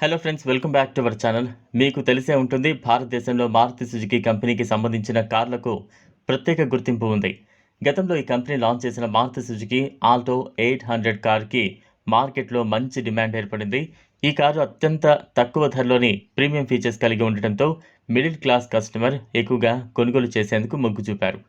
Hello friends, welcome back to our channel. మీకు తెలిసే ఉంటుంది, భారతదేశంలో మారుతి సుజుకి కంపెనీకి సంబంధించిన కార్లకు ప్రత్యేక గుర్తింపు ఉంది. గతంలో ఈ కంపెనీ లాంచ్ చేసిన మారుతి సుజుకి ఆల్టో 800 కార్కి మార్కెట్లో మంచి డిమాండ్ ఏర్పడింది. ఈ కారు అత్యంత తక్కువ ధరలోని ప్రీమియం ఫీచర్స్ కలిగి ఉండటంతో మిడిల్ క్లాస్ కస్టమర్ ఎక్కువగా కొనుగోలు చేసేందుకు మొగ్గు చూపారు.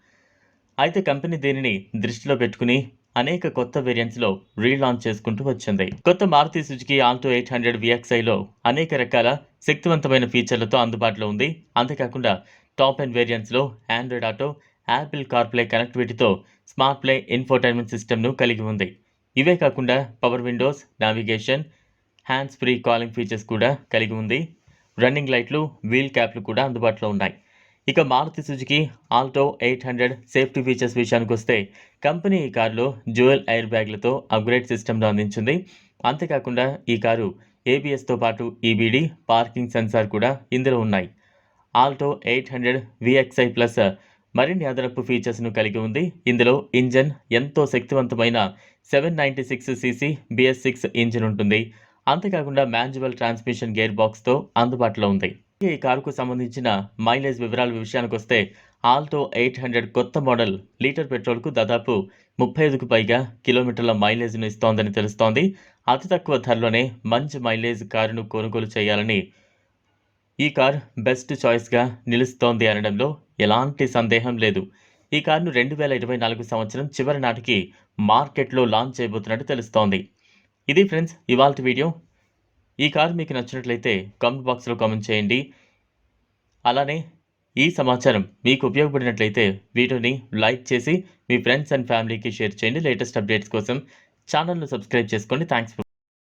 అయితే కంపెనీ దీనిని దృష్టిలో పెట్టుకుని అనేక కొత్త వేరియంట్స్లో రీలాంచ్ చేసుకుంటూ వచ్చింది. కొత్త మారుతి సుజుకి ఆల్టో 800 VXIలో అనేక రకాల శక్తివంతమైన ఫీచర్లతో అందుబాటులో ఉంది. అంతేకాకుండా టాప్ ఎండ్ వేరియంట్స్లో ఆండ్రాయిడ్ ఆటో, యాపిల్ కార్ప్లే కనెక్టివిటీతో స్మార్ట్ ప్లే ఇన్ఫోటైన్మెంట్ సిస్టమ్ను కలిగి ఉంది. ఇవే కాకుండా power windows, navigation, hands free calling features కూడా కలిగి ఉంది. రన్నింగ్ లైట్లు, వీల్ క్యాప్లు కూడా అందుబాటులో ఉన్నాయి. ఇక Maruti Suzuki Alto 800 safety features విషయానికి వస్తే కంపెనీ ఈ కారులో డ్యూయల్ ఎయిర్ బ్యాగ్లతో అప్గ్రేడ్ సిస్టమ్ను అందించింది. అంతేకాకుండా ఈ కారు ABSతో పాటు EBD, పార్కింగ్ సెన్సార్ కూడా ఇందులో ఉన్నాయి. ఆల్టో 800 VXI ప్లస్ మరిన్ని అదనపు ఫీచర్స్ను కలిగి ఉంది. ఇందులో ఇంజన్ ఎంతో శక్తివంతమైన 796cc BS6 ఇంజిన్ ఉంటుంది. అంతేకాకుండా మాన్యువల్ ట్రాన్స్మిషన్ గేర్ బాక్స్తో అందుబాటులో ఉంది. ఈ కారుకు సంబంధించిన మైలేజ్ వివరాల విషయానికి వస్తే ఆల్టో 800 కొత్త మోడల్ లీటర్ పెట్రోల్కు దాదాపు 35కు పైగా కిలోమీటర్ల మైలేజ్ను ఇస్తోందని తెలుస్తోంది. అతి తక్కువ ధరలోనే మంచి మైలేజ్ కారును కొనుగోలు చేయాలని ఈ కార్ బెస్ట్ చాయిస్గా నిలుస్తోంది అనడంలో ఎలాంటి సందేహం లేదు. ఈ కారును 2024 సంవత్సరం చివరి నాటికి మార్కెట్లో లాంచ్ చేయబోతున్నట్టు తెలుస్తోంది. ఇది ఫ్రెండ్స్ ఇవాల్టి వీడియో. ఈ కారు మీకు నచ్చినట్లయితే కామెంట్ బాక్స్లో కామెంట్ చేయండి. అలానే ఈ సమాచారం మీకు ఉపయోగపడినట్లయితే వీడియోని లైక్ చేసి మీ ఫ్రెండ్స్ అండ్ ఫ్యామిలీకి షేర్ చేయండి. లేటెస్ట్ అప్డేట్స్ కోసం ఛానల్ను సబ్స్క్రైబ్ చేసుకోండి. థ్యాంక్స్.